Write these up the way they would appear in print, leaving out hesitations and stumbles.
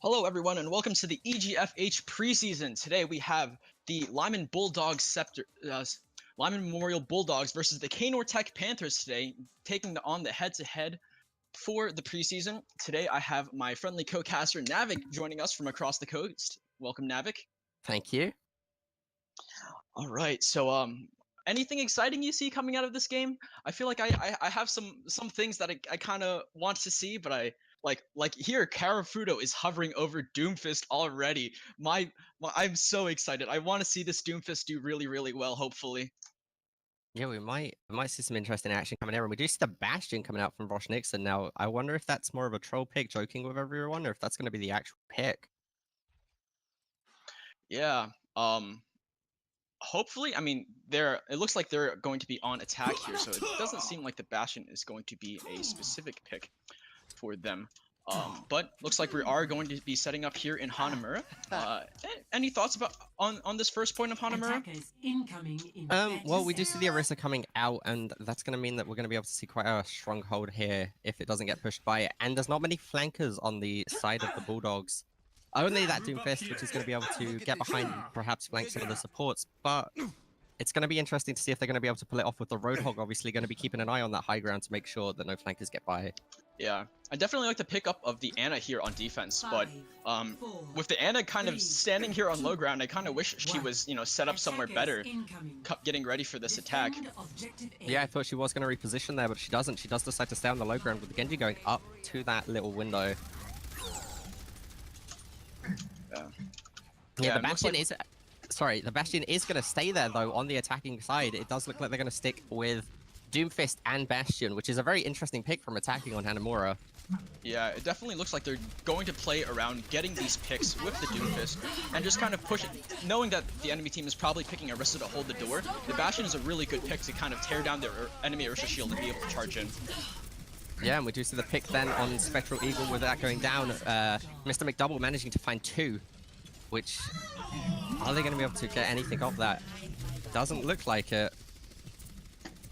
Hello, everyone, and welcome to the EGFH preseason. Today we have the Lyman Lyman Memorial Bulldogs versus the Kaynor Panthers today, taking on the head-to-head for the preseason. Today I have my friendly co-caster Navik joining us from across the coast. Welcome, Navik. Thank you. All right, so anything exciting you see coming out of this game? I feel like I have some things that I kind of want to see, but I like here Carafudo is hovering over Doomfist already. I'm so excited. I want to see this Doomfist do really well, hopefully. Yeah, we might see some interesting action coming here, and we do see the Bastion coming out from Rosh Nixon. Now, I wonder if that's more of a troll pick, joking with everyone, or if that's going to be the actual pick. Yeah. Hopefully, I mean, it looks like they're going to be on attack here, so it doesn't seem like the Bastion is going to be a specific pick for them. But looks like we are going to be setting up here in Hanamura. Any thoughts about on this first point of Hanamura? Well, we do see the Orisa coming out, and that's going to mean that we're going to be able to see quite a stronghold here if it doesn't get pushed by it. And there's not many flankers on the side of the Bulldogs. Only that Doomfist, which is going to be able to get behind, perhaps flank some of the supports, but it's going to be interesting to see if they're going to be able to pull it off with the Roadhog. Obviously, going to be keeping an eye on that high ground to make sure that no flankers get by. Yeah, I definitely like the pickup of the Ana here on defense, but with the Ana kind of standing here on low ground, I kind of wish she was, set up somewhere better, getting ready for this attack. Yeah, I thought she was going to reposition there, but she doesn't. She does decide to stay on the low ground with the Genji going up to that little window. Yeah, the Bastion is... Sorry, the Bastion is going to stay there, though, on the attacking side. It does look like they're going to stick with Doomfist and Bastion, which is a very interesting pick from attacking on Hanamura. Yeah, it definitely looks like they're going to play around getting these picks with the Doomfist and just kind of push it, knowing that the enemy team is probably picking Orisa to hold the door. The Bastion is a really good pick to kind of tear down their enemy Orisa shield and be able to charge in. Yeah, and we do see the pick then on Spectral Eagle with that going down. Mr. McDouble managing to find two, which... Are they going to be able to get anything off that? Doesn't look like it.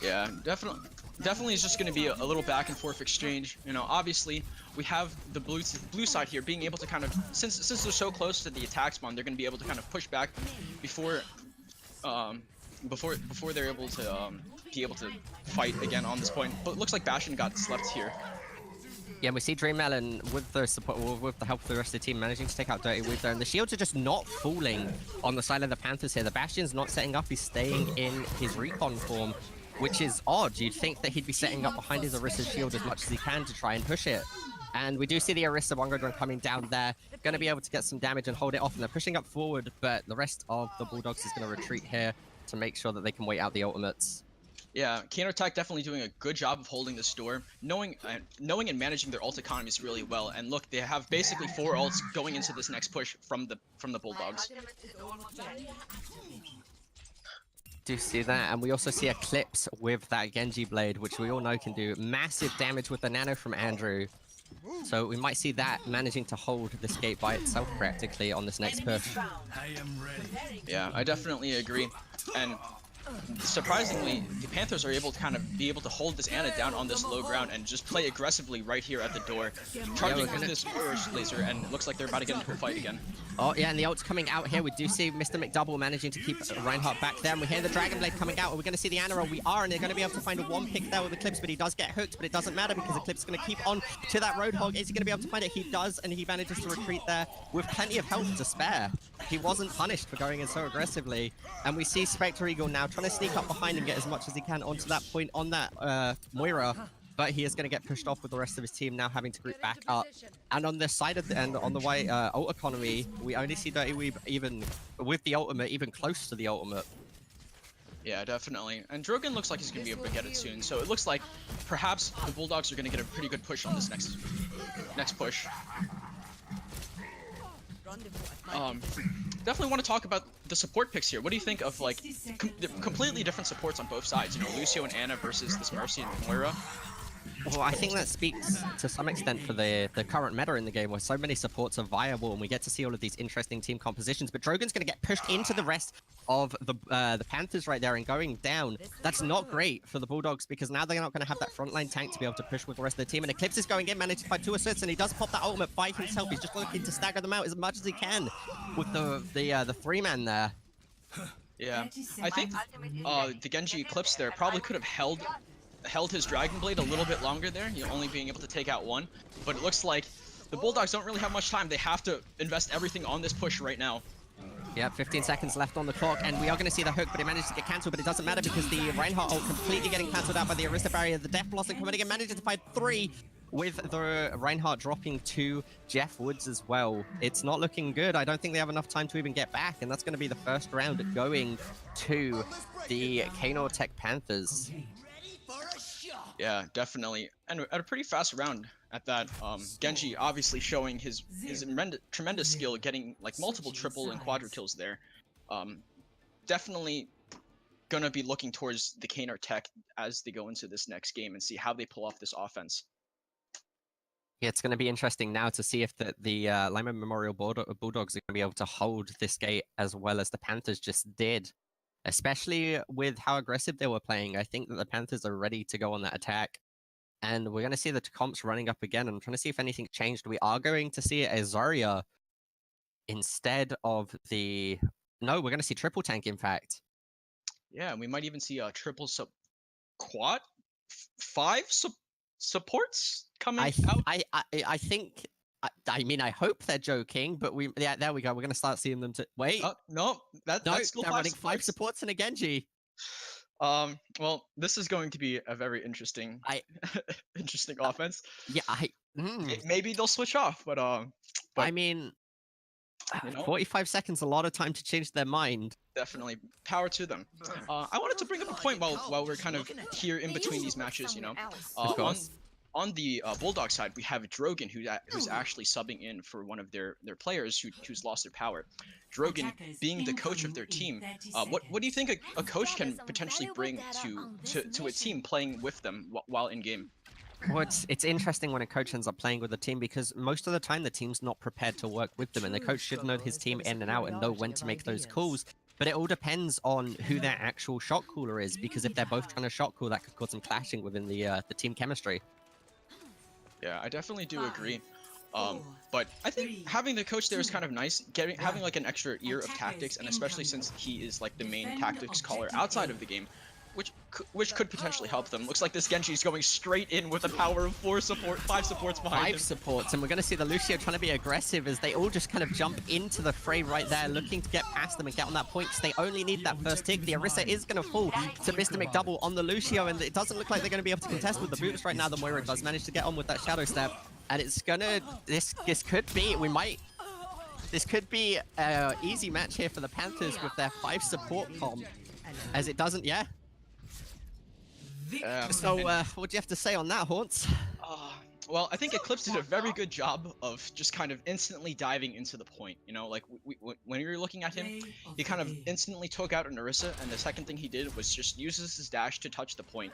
Yeah, definitely is just going to be a little back and forth exchange. Obviously we have the blue side here being able to kind of, since they're so close to the attack spawn, they're going to be able to kind of push back before they're able to fight again on this point. But it looks like Bastion got slept here. Yeah, we see Dream Melon with the support, with the help of the rest of the team, managing to take out Dirty Weave there, and the shields are just not falling on the side of the Panthers here. The Bastion's not setting up; he's staying in his recon form, which is odd. You'd think that he'd be setting up behind his Orisa's shield as much as he can to try and push it. And we do see the Orisa One coming down there, going to be able to get some damage and hold it off, and they're pushing up forward, but the rest of the Bulldogs is going to retreat here to make sure that they can wait out the ultimates. Yeah, Kaynor definitely doing a good job of holding this door, knowing and managing their ult economies really well. And look, they have basically 4 ults going into this next push from the Bulldogs. Do see that, and we also see Eclipse with that Genji blade, which we all know can do massive damage with the nano from Andrew. So we might see that managing to hold this gate by itself practically on this next push. Yeah, I definitely agree. And surprisingly, the Panthers are able to hold this Ana down on this low ground and just play aggressively right here at the door, charging through this Forge laser, and it looks like they're about to get into a fight again. Oh yeah, and the ult's coming out here. We do see Mr. McDouble managing to keep Reinhardt back there, and we hear the Dragon Blade coming out, and we're going to see the Ana. We are, and they're going to be able to find a one pick there with Eclipse, but he does get hooked, but it doesn't matter because Eclipse is going to keep on to that Roadhog. Is he going to be able to find it? He does, and he manages to retreat there with plenty of health to spare. He wasn't punished for going in so aggressively, and we see Spectre Eagle now trying to sneak up behind and get as much as he can onto that point on that Moira, but he is going to get pushed off with the rest of his team now having to group back up. And on the side of the end, on the way ult economy, we only see Dirty Weave even with the ultimate, even close to the ultimate. Yeah, definitely. And Drogon looks like he's going to be able to get it soon, so it looks like perhaps the Bulldogs are going to get a pretty good push on this next push. Definitely want to talk about the support picks here. What do you think of the completely different supports on both sides? Lucio and Ana versus this Mercy and Moira. Well, I think that speaks to some extent for the current meta in the game, where so many supports are viable, and we get to see all of these interesting team compositions. But Drogon's going to get pushed into the rest of the Panthers right there and going down. That's not great for the Bulldogs, because now they're not going to have that frontline tank to be able to push with the rest of the team. And Eclipse is going in, managed by 2 assists, and he does pop that ultimate by himself. He's just looking to stagger them out as much as he can with the 3-man there. Yeah, I think the Genji Eclipse there probably could have held his Dragon Blade a little bit longer there, only being able to take out one. But it looks like the Bulldogs don't really have much time. They have to invest everything on this push right now. Yeah, 15 seconds left on the clock, and we are going to see the hook, but it manages to get cancelled, but it doesn't matter because the Reinhardt ult completely getting cancelled out by the Arista barrier. The Death Blossom coming again, manages to find 3, with the Reinhardt dropping to Jeff Woods as well. It's not looking good. I don't think they have enough time to even get back, and that's going to be the first round going to the Kaynor Tech Panthers. Yeah, definitely. And at a pretty fast round at that. Genji obviously showing his tremendous skill, getting like multiple triple and quadra kills there. Definitely gonna be looking towards the Kaynor Tech as they go into this next game and see how they pull off this offense. Yeah, it's going to be interesting now to see if the Lyman Memorial Bulldogs are going to be able to hold this gate as well as the Panthers just did. Especially with how aggressive they were playing. I think that the Panthers are ready to go on that attack. And we're going to see the comps running up again. I'm trying to see if anything changed. We are going to see a Zarya instead of the... No, we're going to see triple tank, in fact. Yeah, we might even see a triple quad? 5 supports coming out? I think... I mean, I hope they're joking, but yeah, there we go. We're going to start seeing them to... Wait. No, that's still they're running 5 supports and a Genji. Well, this is going to be a very interesting interesting offense. Yeah, maybe they'll switch off, but I mean, 45 seconds, a lot of time to change their mind. Definitely, power to them. I wanted to bring up a point while we're kind of here in between these matches, on the Bulldog side, we have Drogon, who's actually subbing in for one of their players who's lost their power. Drogon, being the coach of their team, what do you think a coach can potentially bring to a team playing with them while in game? Well, it's interesting when a coach ends up playing with a team, because most of the time the team's not prepared to work with them, and the coach should know his team in and out and know when to make those calls. But it all depends on who their actual shot caller is, because if they're both trying to shot call, that could cause some clashing within the team chemistry. Yeah, I definitely do agree. But I think having the coach there is kind of nice, having like an extra ear of tactics, and especially since he is like the main tactics caller outside of the game, which could potentially help them. Looks like this Genji is going straight in with a power of 5 supports behind him. 5 supports, and we're going to see the Lucio trying to be aggressive as they all just kind of jump into the fray right there, looking to get past them and get on that point, because they only need that first tick. The Orisa is going to fall to Mr. McDouble on the Lucio, and it doesn't look like they're going to be able to contest with the boots right now. The Moira does manage to get on with that Shadow Step, and it's gonna... This could be... This could be an easy match here for the Panthers with their 5 support comp, as it doesn't... Yeah. So, what do you have to say on that, Haunts? Well, I think Eclipse did a very good job of just kind of instantly diving into the point. Like when you're looking at him, he kind of instantly took out an Orisa, and the second thing he did was just uses his dash to touch the point.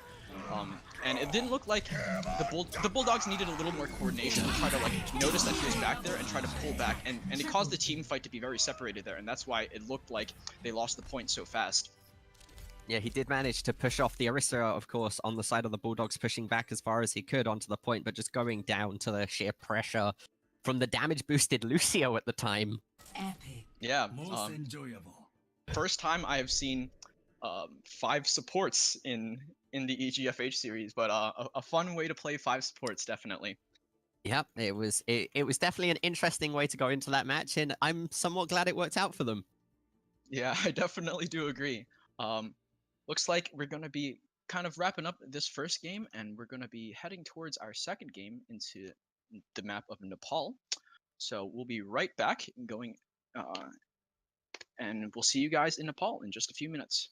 And it didn't look like the Bulldogs needed a little more coordination to try to like notice that he was back there and try to pull back, and it caused the team fight to be very separated there, and that's why it looked like they lost the point so fast. Yeah, he did manage to push off the Orisa, of course, on the side of the Bulldogs, pushing back as far as he could onto the point, but just going down to the sheer pressure from the damage-boosted Lucio at the time. Epic. Yeah, Most enjoyable. First time I have seen 5 supports in the EGFH series, but a fun way to play 5 supports, definitely. Yep, it was definitely an interesting way to go into that match, and I'm somewhat glad it worked out for them. Yeah, I definitely do agree. Looks like we're going to be kind of wrapping up this first game, and we're going to be heading towards our second game into the map of Nepal. So we'll be right back going, and we'll see you guys in Nepal in just a few minutes.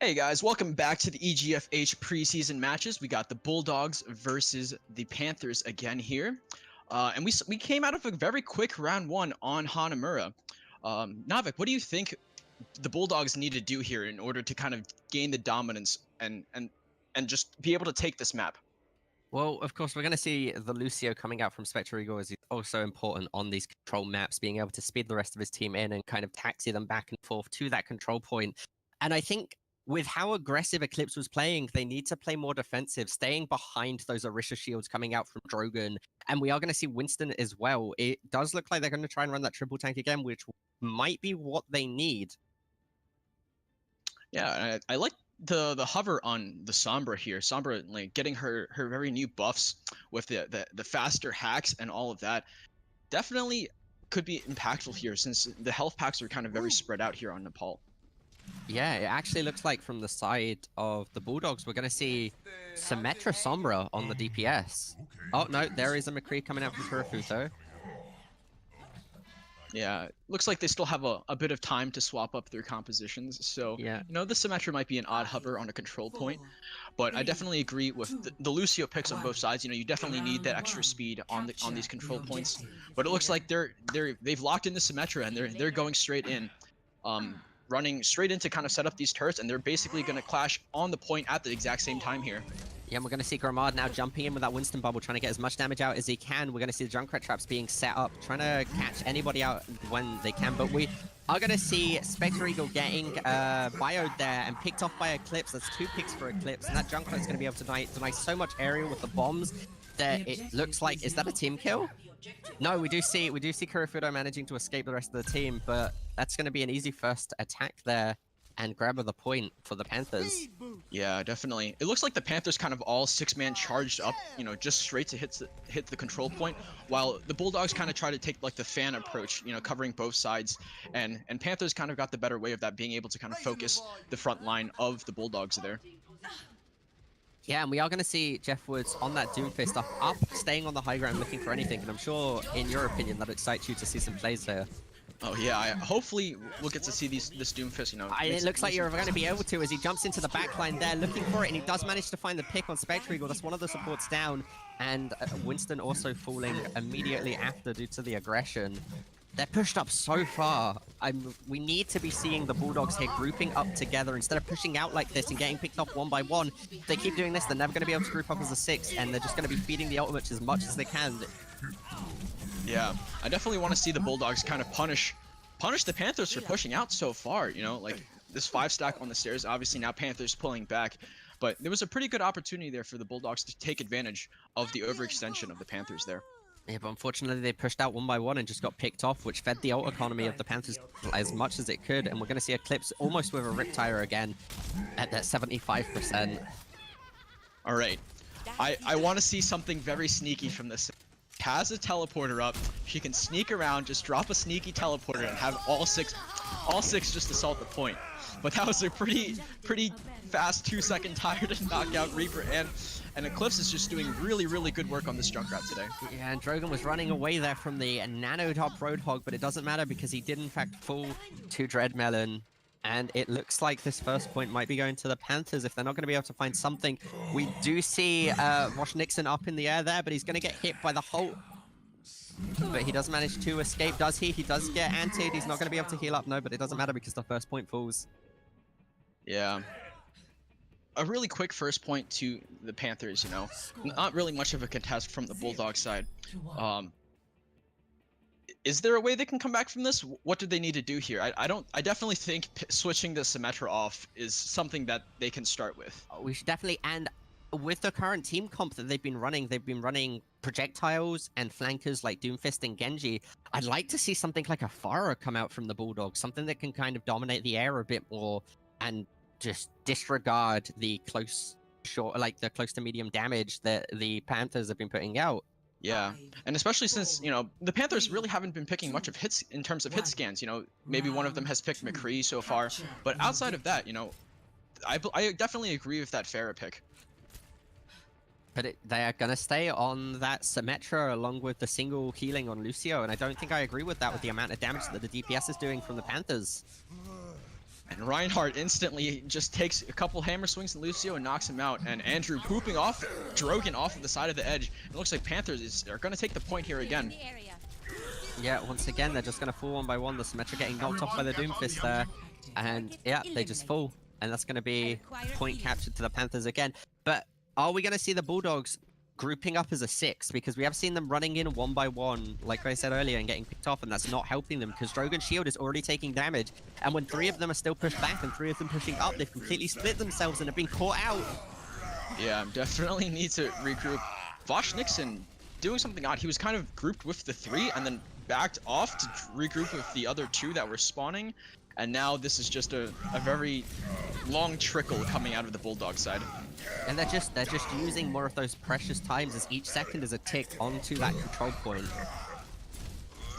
Hey guys, welcome back to the EGFH preseason matches. We got the Bulldogs versus the Panthers again here. And we came out of a very quick round one on Hanamura. Navik, what do you think the Bulldogs need to do here in order to kind of gain the dominance and just be able to take this map? Well, of course, we're going to see the Lucio coming out from Spectre Eagle as he's also important on these control maps, being able to speed the rest of his team in and kind of taxi them back and forth to that control point. And I think with how aggressive Eclipse was playing, they need to play more defensive, staying behind those Orisha shields coming out from Drogon. And we are going to see Winston as well. It does look like they're going to try and run that triple tank again, which might be what they need. Yeah, I like the hover on the Sombra here. Sombra like getting her very new buffs with the faster hacks and all of that. Definitely could be impactful here since the health packs are kind of very spread out here on Nepal. Yeah, it actually looks like from the side of the Bulldogs, we're going to see Symmetra Sombra on the DPS. Oh, no, there is a McCree coming out from Karafu, though. Yeah, looks like they still have a bit of time to swap up their compositions. So, yeah, you know, the Symmetra might be an odd hover on a control point. But I definitely agree with the Lucio picks on both sides. You know, you definitely need that extra speed on these control points. But it looks like they've locked in the Symmetra and they're going straight in. Running straight in to kind of set up these turrets, and they're basically going to clash on the point at the exact same time here. Yeah, and we're going to see Gramard now jumping in with that Winston bubble, trying to get as much damage out as he can. We're going to see the Junkrat traps being set up, trying to catch anybody out when they can. But we are going to see Spectre Eagle getting bioed there and picked off by Eclipse. That's 2 picks for Eclipse, and that Junkrat's going to be able to deny so much area with the bombs that it looks like... Is that a team kill? No, we do see Karafudo managing to escape the rest of the team, but that's going to be an easy first attack there and grab of the point for the Panthers. Yeah, definitely. It looks like the Panthers kind of all 6-man charged up, you know, just straight to hit the control point, while the Bulldogs kind of try to take like the fan approach, you know, covering both sides, and Panthers kind of got the better way of that, being able to kind of focus the front line of the Bulldogs there. Yeah, and we are going to see Jeff Woods on that Doomfist up, staying on the high ground, looking for anything. And I'm sure, in your opinion, that excites you to see some plays there. Oh yeah, hopefully we'll get to see this Doomfist, you know. It looks like you're going to be able to as he jumps into the backline there, looking for it, and he does manage to find the pick on Spectre Eagle. That's one of the supports down, and Winston also falling immediately after due to the aggression. They're pushed up so far. We need to be seeing the Bulldogs here grouping up together instead of pushing out like this and getting picked off one by one. If they keep doing this, they're never going to be able to group up as a 6, and they're just going to be feeding the ultimates as much as they can. Yeah, I definitely want to see the Bulldogs kind of punish the Panthers for pushing out so far. You know, like this 5-stack on the stairs. Obviously now Panthers pulling back, but there was a pretty good opportunity there for the Bulldogs to take advantage of the overextension of the Panthers there. Yeah, but unfortunately they pushed out one by one and just got picked off, which fed the ult economy of the Panthers as much as it could. And we're going to see Eclipse almost with a Riptire again at that 75%. All right, I want to see something very sneaky from this. Has a teleporter up. She can sneak around, just drop a sneaky teleporter, and have all six just assault the point. But that was a pretty fast 2-second tire to knock out Reaper, and Eclipse is just doing really good work on this Junkrat today. Yeah, and Drogon was running away there from the Nanotop Roadhog, but it doesn't matter because he did in fact fall to Dreadmelon. And it looks like this first point might be going to the Panthers if they're not going to be able to find something. We do see Rosh Nixon up in the air there, but he's going to get hit by the Holt. But he does manage to escape, does he? He does get antied. He's not going to be able to heal up, no, but it doesn't matter because the first point falls. Yeah. A really quick first point to the Panthers, you know. Not really much of a contest from the Bulldog side. Is there a way they can come back from this? What do they need to do here? I definitely think switching the Symmetra off is something that they can start with. We should definitely, and with the current team comp that they've been running projectiles and flankers like Doomfist and Genji. I'd like to see something like a Pharah come out from the Bulldogs, something that can kind of dominate the air a bit more and just disregard the close to medium damage that the Panthers have been putting out. Yeah, and especially since, you know, the Panthers really haven't been picking much of hits in terms of hit scans. You know, maybe one of them has picked McCree so far, but outside of that, you know, I definitely agree with that Pharah pick. But they are going to stay on that Symmetra along with the single healing on Lucio, and I don't think I agree with that with the amount of damage that the DPS is doing from the Panthers. And Reinhardt instantly just takes a couple hammer swings and Lucio and knocks him out. And Andrew pooping off Drogon off of the side of the edge. It looks like Panthers are going to take the point here again. Yeah, once again, they're just going to fall one by one. The Symmetra getting knocked off by the Doomfist there. And yeah, they just fall. And that's going to be point captured to the Panthers again. But are we going to see the Bulldogs grouping up as a 6? Because we have seen them running in one by one, like I said earlier, and getting picked off, and that's not helping them because Drogon's shield is already taking damage. And when 3 of them are still pushed back and 3 of them pushing up, they've completely split themselves and have been caught out. Yeah, definitely need to regroup. Vosh Nixon doing something odd. He was kind of grouped with the 3 and then backed off to regroup with the other 2 that were spawning. And now this is just a very long trickle coming out of the Bulldog side. And they're just using more of those precious times as each second is a tick onto that control point.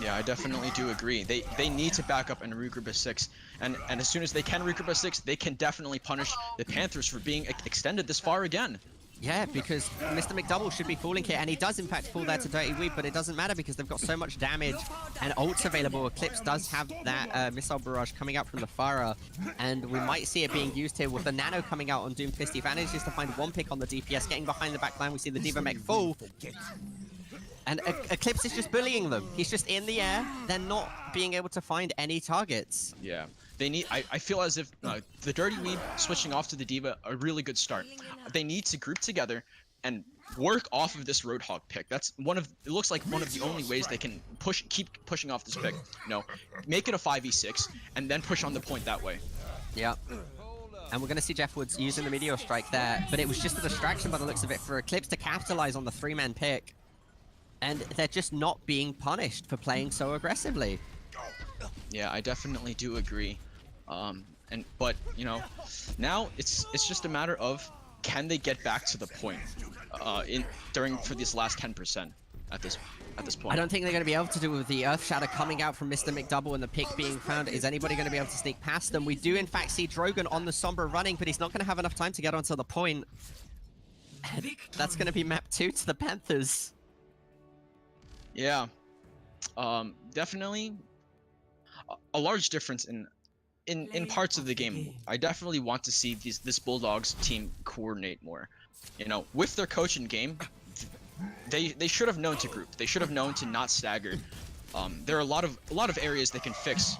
Yeah, I definitely do agree. They need to back up and regroup as 6. And as soon as they can regroup as 6, they can definitely punish the Panthers for being extended this far again. Yeah, because Mr. McDouble should be falling here, and he does in fact fall there to Dirty Weed, but it doesn't matter because they've got so much damage and ults available. Eclipse does have that missile barrage coming out from the Farah, and we might see it being used here with the Nano coming out on Doomfist. He manages to find 1 pick on the DPS, getting behind the back line. We see the Diva Mech fall, and Eclipse is just bullying them. He's just in the air. They're not being able to find any targets. Yeah. They need. I feel as if the Dirty Weed switching off to the Diva a really good start. They need to group together and work off of this Roadhog pick. That's one of. It looks like one of the only ways they can keep pushing off this pick. You know, make it a 5v6 and then push on the point that way. Yeah. And we're going to see Jeff Woods using the Meteor Strike there, but it was just a distraction by the looks of it for Eclipse to capitalize on the 3-man pick. And they're just not being punished for playing so aggressively. Yeah, I definitely do agree. But you know, now it's just a matter of can they get back to the point for this last 10% at this point. I don't think they're going to be able to do it with the Earth Shatter coming out from Mr. McDouble and the pick being found. Is anybody going to be able to sneak past them? We do in fact see Drogon on the Sombra running, but he's not going to have enough time to get onto the point. And that's going to be map 2 to the Panthers. Yeah, definitely a large difference in parts of the game. I definitely want to see this Bulldogs team coordinate more. You know, with their coach in game, they should have known to group. They should have known to not stagger. There are a lot of areas they can fix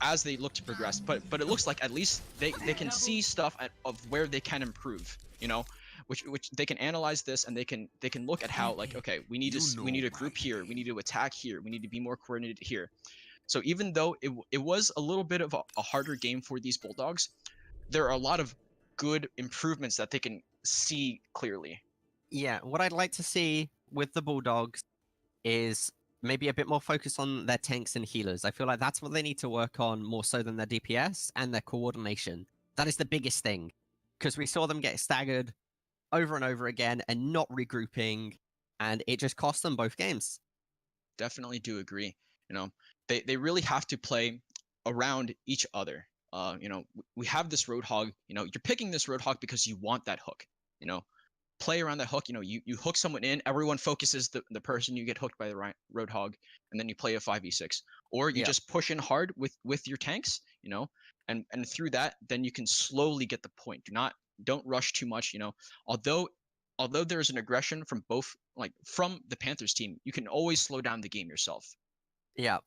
as they look to progress. But it looks like at least they can see stuff of where they can improve. You know, which they can analyze this and they can look at how, like, okay, we need to group here, we need to attack here, we need to be more coordinated here. So even though it was a little bit of a harder game for these Bulldogs, there are a lot of good improvements that they can see clearly. Yeah, what I'd like to see with the Bulldogs is maybe a bit more focus on their tanks and healers. I feel like that's what they need to work on more so than their DPS and their coordination. That is the biggest thing, because we saw them get staggered over and over again and not regrouping, and it just cost them both games. Definitely do agree. You know, they really have to play around each other. You know, we have this Roadhog. You know, you're picking this Roadhog because you want that hook. You know, play around that hook. You know, you hook someone in, everyone focuses the person, you get hooked by the Roadhog, and then you play a 5v6. Or you just push in hard with your tanks, you know, and through that, then you can slowly get the point. Don't rush too much, you know. Although there's an aggression from from the Panthers team, you can always slow down the game yourself. Yeah.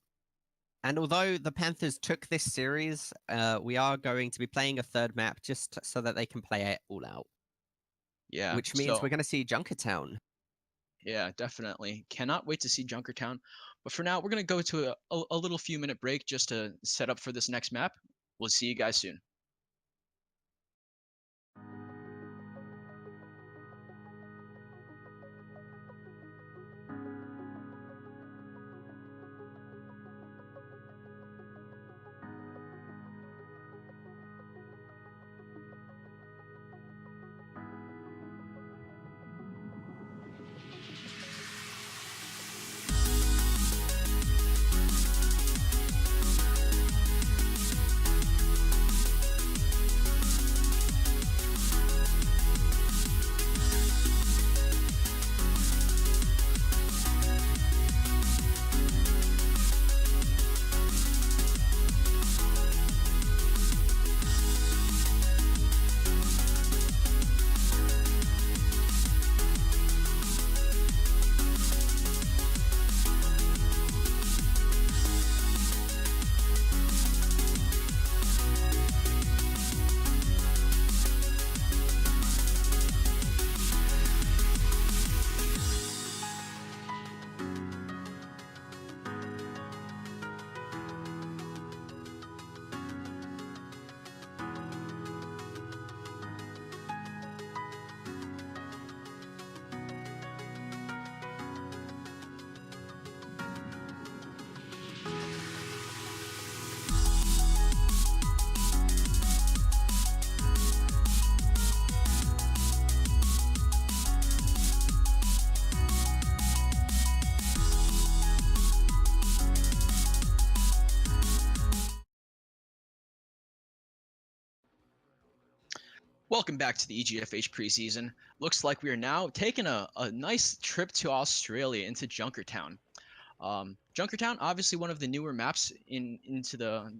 And although the Panthers took this series, we are going to be playing a third map just so that they can play it all out. Yeah. Which means we're going to see Junkertown. Yeah, definitely. Cannot wait to see Junkertown. But for now, we're going to go to a little few minute break just to set up for this next map. We'll see you guys soon. Welcome back to the EGFH preseason. Looks like we are now taking a nice trip to Australia into Junkertown. Junkertown, obviously one of the newer maps into the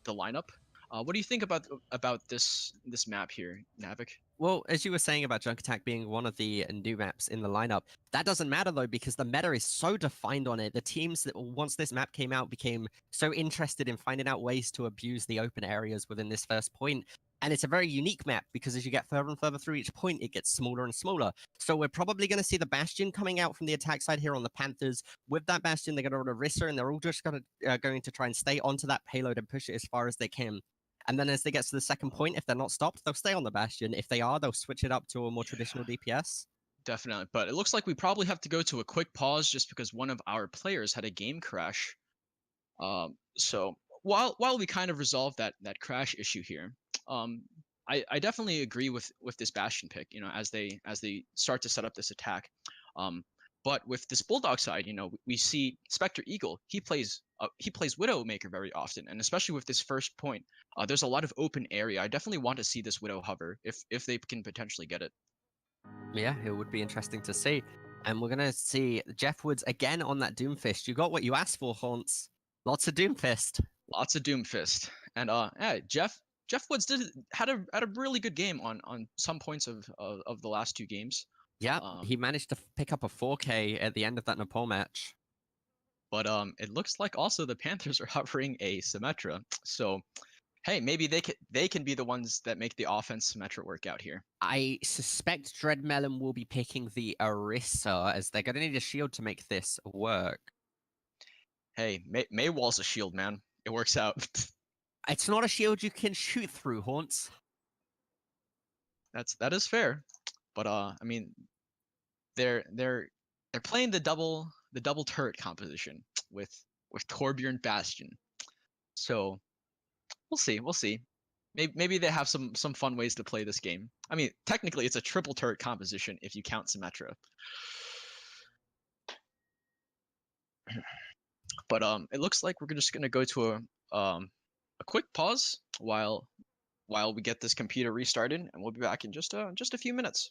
lineup. What do you think about this map here, Navik? Well, as you were saying about Junk Attack being one of the new maps in the lineup, that doesn't matter though because the meta is so defined on it. The teams that once this map came out became so interested in finding out ways to abuse the open areas within this first point. And it's a very unique map because as you get further and further through each point, it gets smaller and smaller. So we're probably going to see the Bastion coming out from the attack side here on the Panthers. With that Bastion, they're going to run a Rissa, and they're all just going to try and stay onto that payload and push it as far as they can. And then as they get to the second point, if they're not stopped, they'll stay on the Bastion. If they are, they'll switch it up to a more traditional DPS. Definitely, but it looks like we probably have to go to a quick pause just because one of our players had a game crash. So while we kind of resolve that crash issue here, I definitely agree with this Bastion pick. You know, as they start to set up this attack. But with this Bulldog side, you know, we see Spectre Eagle. He plays Widowmaker very often, and especially with this first point, there's a lot of open area. I definitely want to see this Widow hover if they can potentially get it. Yeah, it would be interesting to see. And we're gonna see Jeff Woods again on that Doomfist. You got what you asked for, Haunts. Lots of Doomfist. Lots of Doomfist, and yeah, Jeff Woods had a really good game on some points of the last two games. Yeah, he managed to pick up a 4K at the end of that Nepal match. But it looks like also the Panthers are hovering a Symmetra. So, hey, maybe they can be the ones that make the offense Symmetra work out here. I suspect Dreadmelon will be picking the Orisa, as they're going to need a shield to make this work. Hey, Maywall's a shield, man. It works out. It's not a shield you can shoot through, Haunts. That is fair. But I mean, they're playing the double turret composition with Torbjorn Bastion. So we'll see. Maybe they have some fun ways to play this game. I mean, technically it's a triple turret composition if you count Symmetra. But it looks like we're just gonna go to a quick pause while we get this computer restarted, and we'll be back in just a few minutes.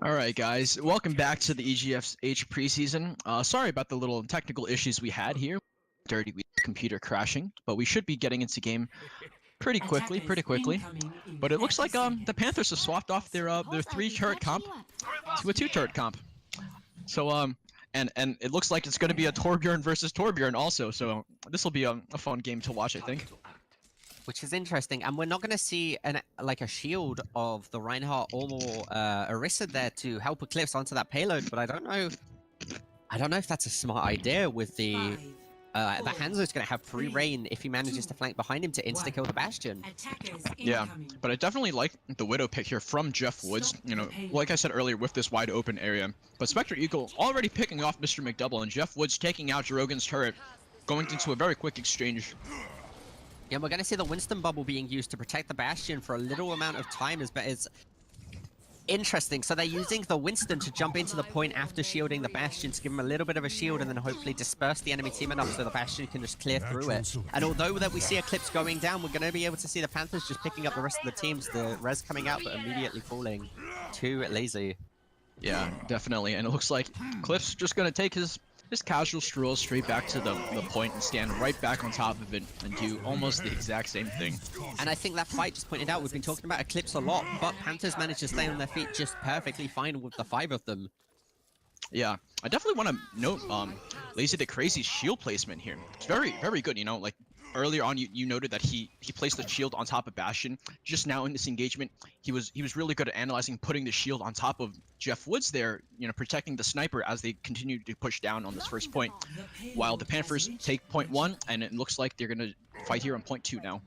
All right, guys. Welcome back to the EGFH preseason. Sorry about the little technical issues we had here. Dirty computer crashing, but we should be getting into game pretty quickly. But it looks like the Panthers have swapped off their 3-turret comp to a 2-turret comp. So and it looks like it's going to be a Torbjorn versus Torbjorn also. So this will be a fun game to watch, I think. Which is interesting, and we're not going to see a shield of the Reinhardt or Orisa there to help Eclipse onto that payload, but I don't know if that's a smart idea with the Hanzo's going to have free reign if he manages to flank behind him to insta-kill the Bastion. Yeah, but I definitely like the Widow pick here from Jeff Woods, you know, like I said earlier, with this wide open area. But Spectre Eagle already picking off Mr. McDouble, and Jeff Woods taking out Drogon's turret, going into a very quick exchange. Yeah, we're going to see the Winston bubble being used to protect the Bastion for a little amount of time. It's interesting. So they're using the Winston to jump into the point after shielding the Bastion to give them a little bit of a shield and then hopefully disperse the enemy team enough so the Bastion can just clear through it. And although that we see Eclipse going down, we're going to be able to see the Panthers just picking up the rest of the teams. The res coming out but immediately falling. Too lazy. Yeah, definitely. And it looks like Eclipse just going to take his casual stroll straight back to the point and stand right back on top of it and do almost the exact same thing. And I think that fight just pointed out, we've been talking about Eclipse a lot, but Panthers managed to stay on their feet just perfectly fine with the 5 of them. Yeah, I definitely want to note Lazy the Crazy's shield placement here. It's very, very good, you know, like earlier on you noted that he placed the shield on top of Bastion. Just now in this engagement, he was really good at analyzing putting the shield on top of Jeff Woods there, you know, protecting the sniper as they continue to push down on this first point, while the Panthers take point 1, and it looks like they're going to fight here on point 2 now.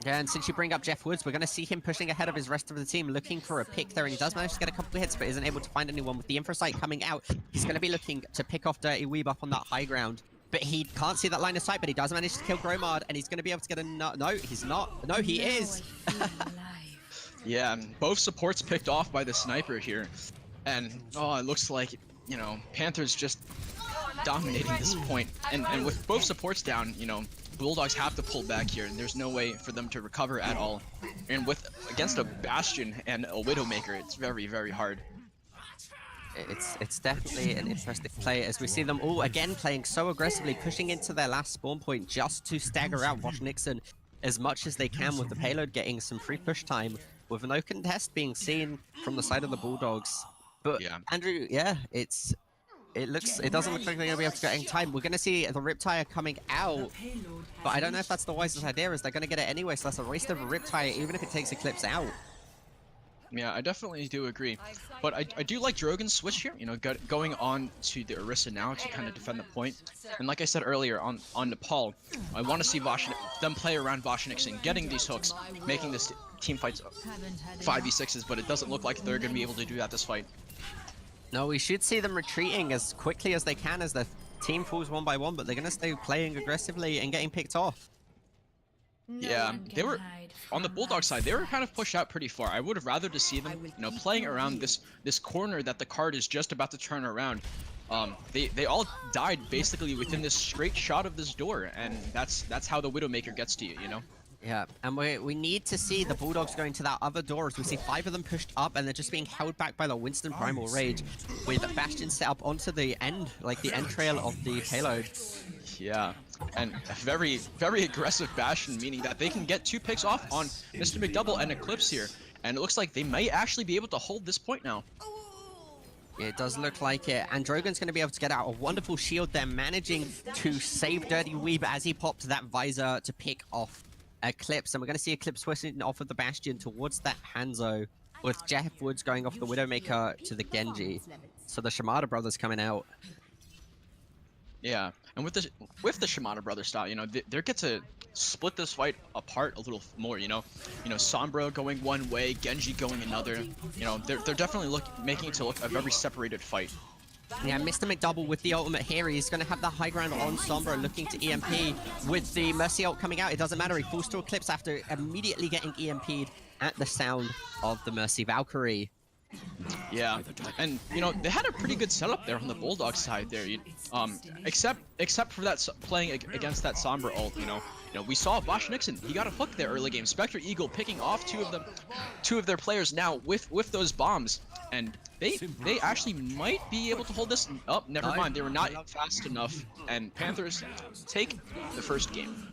Yeah, and since you bring up Jeff Woods, we're going to see him pushing ahead of his rest of the team, looking for a pick there, and he does manage to get a couple of hits, but isn't able to find anyone. With the info sight coming out, he's going to be looking to pick off Dirty Weeb up on that high ground. But he can't see that line of sight, but he does manage to kill Gromard, and he's going to be able to get a... No, he's not. No, he is! Yeah, both supports picked off by the sniper here. And, oh, it looks like, you know, Panthers just dominating this point. And with both supports down, you know, Bulldogs have to pull back here, and there's no way for them to recover at all. And against a Bastion and a Widowmaker, it's very, very hard. It's definitely an interesting play as we see them all again playing so aggressively, pushing into their last spawn point just to stagger out Vosh Nixon as much as they can, with the payload getting some free push time, with no contest being seen from the side of the Bulldogs. But yeah, Andrew, yeah, it doesn't look like they're gonna be able to get any time. We're gonna see the Riptire coming out, but I don't know if that's the wisest idea, as they're gonna get it anyway, so that's a waste of a Riptire even if it takes Eclipse out. Yeah, I definitely do agree. But I do like Drogon's switch here, you know, going on to the Orisa now to kind of defend the point. And like I said earlier on Nepal, I want to see them play around Vosh Nixon, getting these hooks, making this team fights 5v6s, but it doesn't look like they're going to be able to do that this fight. No, we should see them retreating as quickly as they can as the team falls one by one, but they're going to stay playing aggressively and getting picked off. Yeah, they were on the Bulldog side. They were kind of pushed out pretty far. I would have rather to see them, you know, playing around this corner that the card is just about to turn around. They all died basically within this straight shot of this door, and that's how the Widowmaker gets to you, you know. Yeah, and we need to see the Bulldogs going to that other door, as we see 5 of them pushed up, and they're just being held back by the Winston Primal Rage, with Bastion set up onto the end, like the end trail of the payload. Yeah, and a very, very aggressive Bastion, meaning that they can get 2 picks off on Mr. McDouble and Eclipse here, and it looks like they may actually be able to hold this point now. It does look like it, and Drogon's going to be able to get out a wonderful shield there, managing to save Dirty Weeb as he popped that visor to pick off Eclipse, and we're going to see Eclipse switching off of the Bastion towards that Hanzo, with Jeff Woods going off the Widowmaker to the Genji. So the Shimada brothers coming out. Yeah, and with the Shimada brothers style, you know, they get to split this fight apart a little more, you know, Sombra going one way, Genji going another. You know, they're definitely making it to look a very separated fight. Yeah, Mr. McDouble with the ultimate here. He's going to have the high ground on Sombra, looking to EMP. With the Mercy ult coming out, it doesn't matter. He falls to Eclipse after immediately getting EMP'd at the sound of the Mercy Valkyrie. Yeah, and you know they had a pretty good setup there on the Bulldog side there. Except for that playing against that Sombra ult, we saw Bosch Nixon. He got a hook there early game. Spectre Eagle picking off two of their players now with those bombs, and they actually might be able to hold this up. Never mind, they were not fast enough, and Panthers take the first game.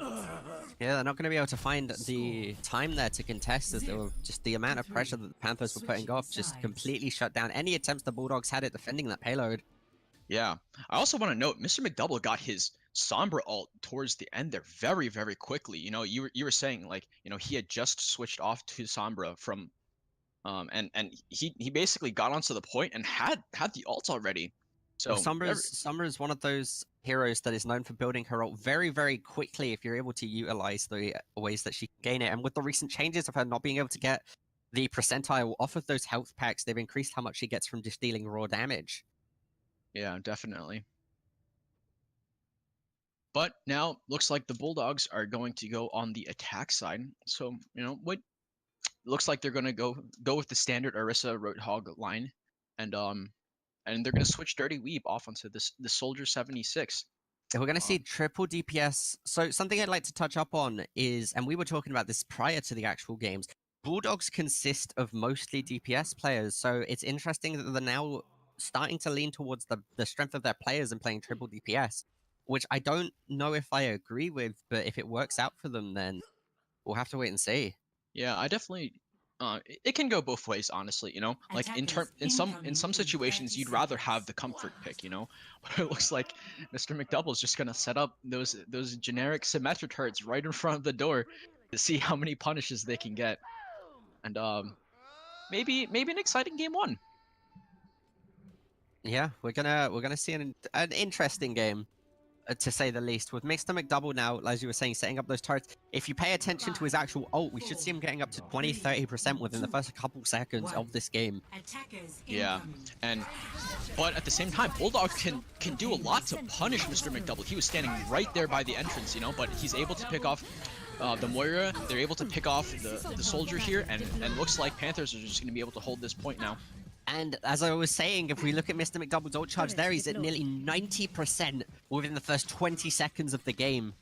Yeah, they're not going to be able to find the time there to contest, as they were just the amount of pressure that the Panthers were putting off just completely shut down any attempts the Bulldogs had at defending that payload. Yeah, I also want to note Mr. McDouble got his Sombra ult towards the end there very, very quickly. You were saying like, he had just switched off to Sombra from and he basically got onto the point and had the ult already. So Sombra is one of those heroes that is known for building her ult very, very quickly if you're able to utilize the ways that she can gain it. And with the recent changes of her not being able to get the percentile off of those health packs, they've increased how much she gets from just dealing raw damage. Yeah, definitely. But now looks like the Bulldogs are going to go on the attack side. So, what looks like they're going to go with the standard Orisa Roadhog line, and they're going to switch Dirty Weeb off onto the Soldier 76. We're going to see triple DPS. So something I'd like to touch up on is, and we were talking about this prior to the actual games, Bulldogs consist of mostly DPS players. So it's interesting that they're now starting to lean towards the strength of their players and playing triple DPS, which I don't know if I agree with, but if it works out for them, then we'll have to wait and see. Yeah, I definitely. It can go both ways, honestly. Like in some situations, you'd rather have the comfort pick. But it looks like Mr. McDouble's just gonna set up those generic symmetric turrets right in front of the door to see how many punishes they can get, and maybe an exciting game one. Yeah, we're gonna see an interesting game, to say the least, with Mr. McDouble now, as you were saying, setting up those turrets. If you pay attention to his actual ult, we should see him getting up to 20-30% within the first couple seconds of this game. Yeah, but at the same time, Bulldog can do a lot to punish Mr. McDouble. He was standing right there by the entrance, but he's able to pick off the Moira. They're able to pick off the Soldier here, and looks like Panthers are just going to be able to hold this point now. And as I was saying, if we look at Mr. McDouble's ult charge there, he's at nearly 90% within the first 20 seconds of the game.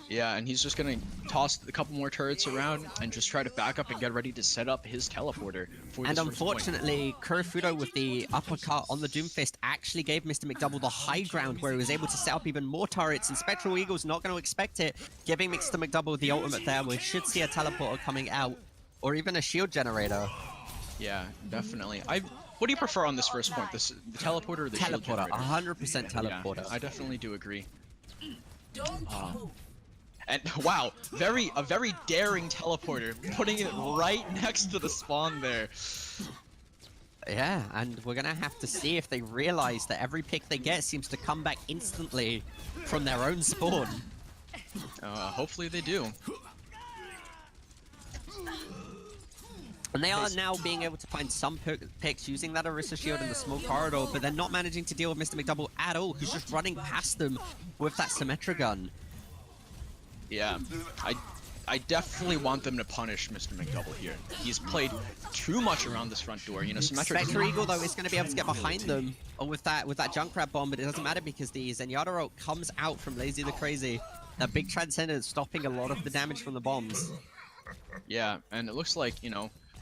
Yeah, and he's just going to toss a couple more turrets around and just try to back up and get ready to set up his teleporter for and unfortunately, Kurofudo with the uppercut on the Doomfist actually gave Mr. McDouble the high ground where he was able to set up even more turrets, and Spectral Eagle's not going to expect it, giving Mr. McDouble the ultimate there. We should see a teleporter coming out, or even a shield generator. Yeah, definitely. What do you prefer on this first point? The teleporter or the shield generator? 100% teleporter. Yeah, I definitely do agree. And wow, a very daring teleporter, putting it right next to the spawn there. Yeah, and we're gonna have to see if they realize that every pick they get seems to come back instantly from their own spawn. Hopefully they do. And they are now being able to find some picks using that Orisa shield in the small corridor, but they're not managing to deal with Mr. McDouble at all, who's just running past them with that Symmetra gun. Yeah, I definitely want them to punish Mr. McDouble here. He's played too much around this front door. Symmetra. Spectre Eagle though is going to be able to get behind them with that Junkrat bomb, but it doesn't matter because the Zenyatta ult comes out from Lazy the Crazy. That big Transcendent stopping a lot of the damage from the bombs. Yeah, and it looks like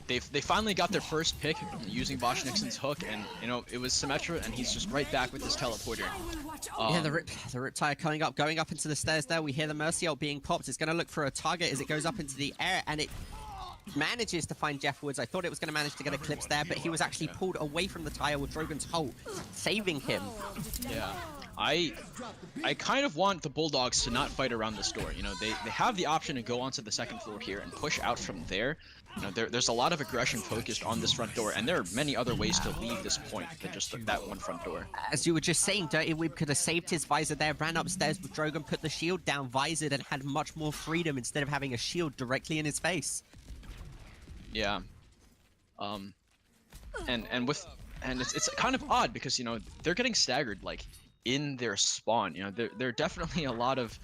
they finally got their first pick using Bosch Nixon's hook, and it was Symmetra, and he's just right back with this teleporter. Yeah, the Riptide going up into the stairs there. We hear the Mercy ult being popped. It's going to look for a target as it goes up into the air, and it manages to find Jeff Woods. I thought it was going to manage to get a clips there, but he was actually pulled away from the tire with Drogon's ult, saving him. Yeah. I kind of want the Bulldogs to not fight around this door. They have the option to go onto the second floor here and push out from there. There's a lot of aggression focused on this front door, and there are many other ways to leave this point than just that one front door. As you were just saying, Dirty Weeb could have saved his visor there, ran upstairs with Drogon, put the shield down, visored, and had much more freedom instead of having a shield directly in his face. Yeah. And it's kind of odd because they're getting staggered like in their spawn. There are definitely a lot of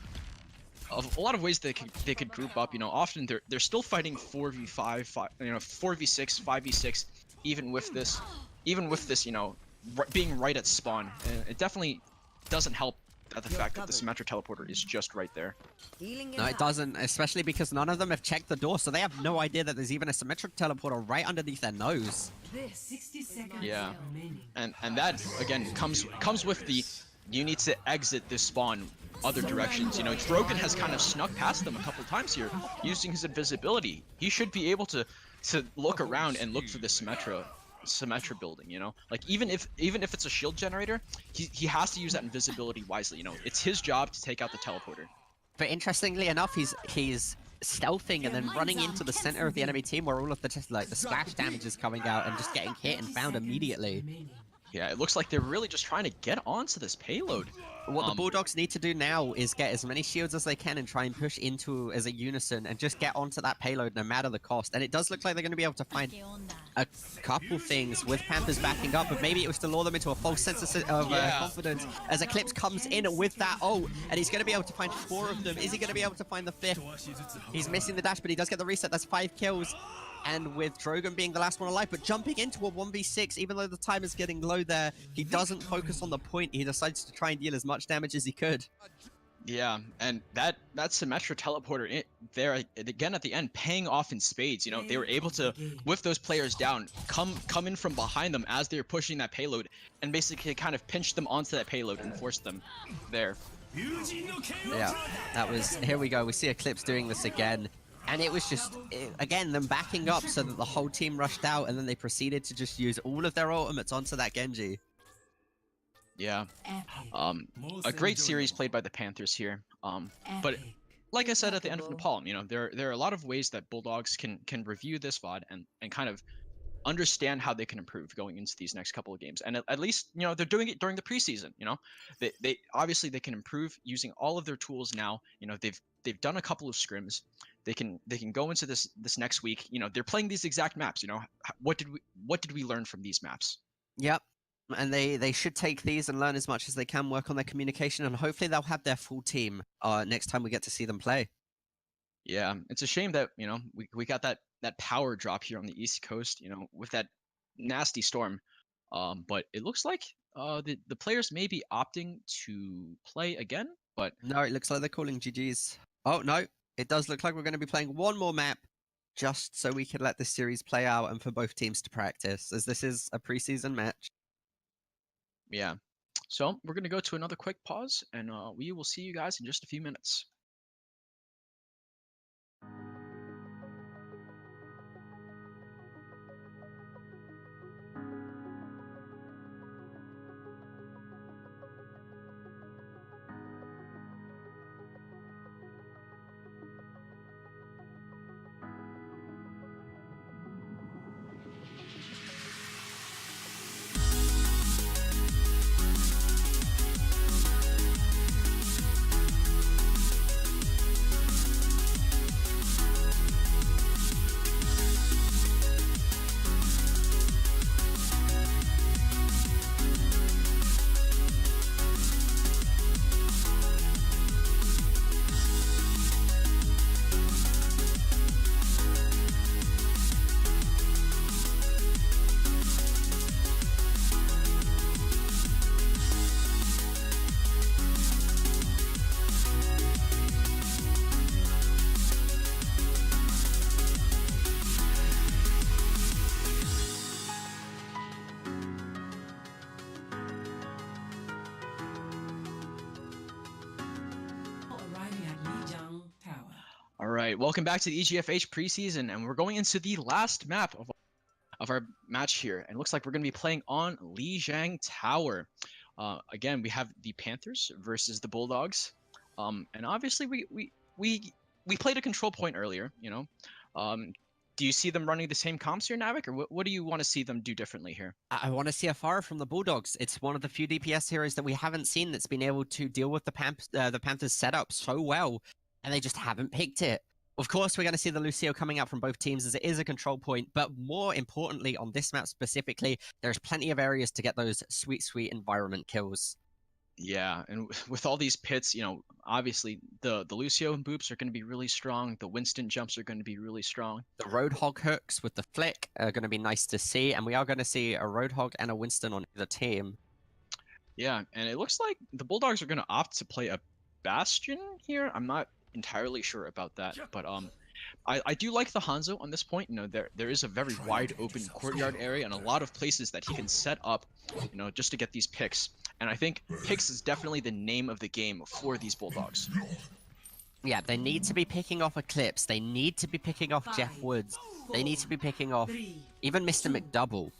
ways they could group up. Often they're still fighting 4v5, 4v6, 5v6 even with this, you know, being right at spawn. It definitely doesn't help at the fact that the Symmetra teleporter is just right there. No, it doesn't, especially because none of them have checked the door, so they have no idea that there's even a symmetric teleporter right underneath their nose. Yeah, and that again comes with the, you need to exit this spawn other directions. You know, Drogon has kind of snuck past them a couple times here using his invisibility. He should be able to look around and look for the Symmetra building, you know, like even if it's a shield generator, he has to use that invisibility wisely. You know, it's his job to take out the teleporter. But interestingly enough, he's stealthing and then running into the center of the enemy team where all of the the splash damage is coming out and just getting hit and found immediately. Yeah, it looks like they're really just trying to get onto this payload. What the Bulldogs need to do now is get as many shields as they can and try and push into as a unison and just get onto that payload no matter the cost. And it does look like they're going to be able to find a couple things with Panthers backing up, but maybe it was to lure them into a false sense of confidence as Eclipse comes in with that ult, and he's going to be able to find 4 of them. Is he going to be able to find the 5th? He's missing the dash, but he does get the reset. That's 5 kills. And with Drogon being the last one alive, but jumping into a 1v6, even though the time is getting low there, he doesn't focus on the point. He decides to try and deal as much damage as he could. Yeah, and that Symmetra teleporter there again at the end, paying off in spades. You know, they were able to, with those players down, come in from behind them as they were pushing that payload, and basically kind of pinch them onto that payload and force them there. Yeah, that was, here we go. We see Eclipse doing this again. And it was just, again, them backing up so that the whole team rushed out, and then they proceeded to just use all of their ultimates onto that Genji. Yeah. A great series played by the Panthers here. But like I said at the end of Nepal, you know, there are a lot of ways that Bulldogs can review this VOD and kind of understand how they can improve going into these next couple of games. And at least, you know, they're doing it during the preseason. You know, they obviously they can improve using all of their tools now. You know, they've done a couple of scrims. They can go into this next week. You know, they're playing these exact maps. You know, what did we learn from these maps? Yep. And they should take these and learn as much as they can, work on their communication, and hopefully they'll have their full team next time we get to see them play. Yeah, it's a shame that, you know, we got that power drop here on the East Coast, you know, with that nasty storm. But it looks like the players may be opting to play again, but no, it looks like they're calling GG's. Oh no, it does look like we're going to be playing one more map just so we can let this series play out and for both teams to practice, as this is a preseason match. Yeah. So we're going to go to another quick pause, and we will see you guys in just a few minutes. All right, welcome back to the EGFH preseason, and we're going into the last map of our match here. And it looks like we're going to be playing on Lijiang Tower. Again, we have the Panthers versus the Bulldogs. And obviously, we played a control point earlier. You know, do you see them running the same comps here, Navik, or what do you want to see them do differently here? I want to see a Pharah from the Bulldogs. It's one of the few DPS heroes that we haven't seen that's been able to deal with the Panthers setup so well, and they just haven't picked it. Of course, we're going to see the Lucio coming out from both teams as it is a control point, but more importantly, on this map specifically, there's plenty of areas to get those sweet, sweet environment kills. Yeah, and with all these pits, you know, obviously the Lucio and boops are going to be really strong. The Winston jumps are going to be really strong. The Roadhog hooks with the flick are going to be nice to see, and we are going to see a Roadhog and a Winston on either team. Yeah, and it looks like the Bulldogs are going to opt to play a Bastion here. I'm not entirely sure about that, but I do like the Hanzo on this point. You know, there is a very wide open courtyard area and a lot of places that he can set up, you know, just to get these picks. And I think picks is definitely the name of the game for these Bulldogs. Yeah, they need to be picking off Eclipse. They need to be picking off Jeff Woods. They need to be picking off even Mr. McDouble.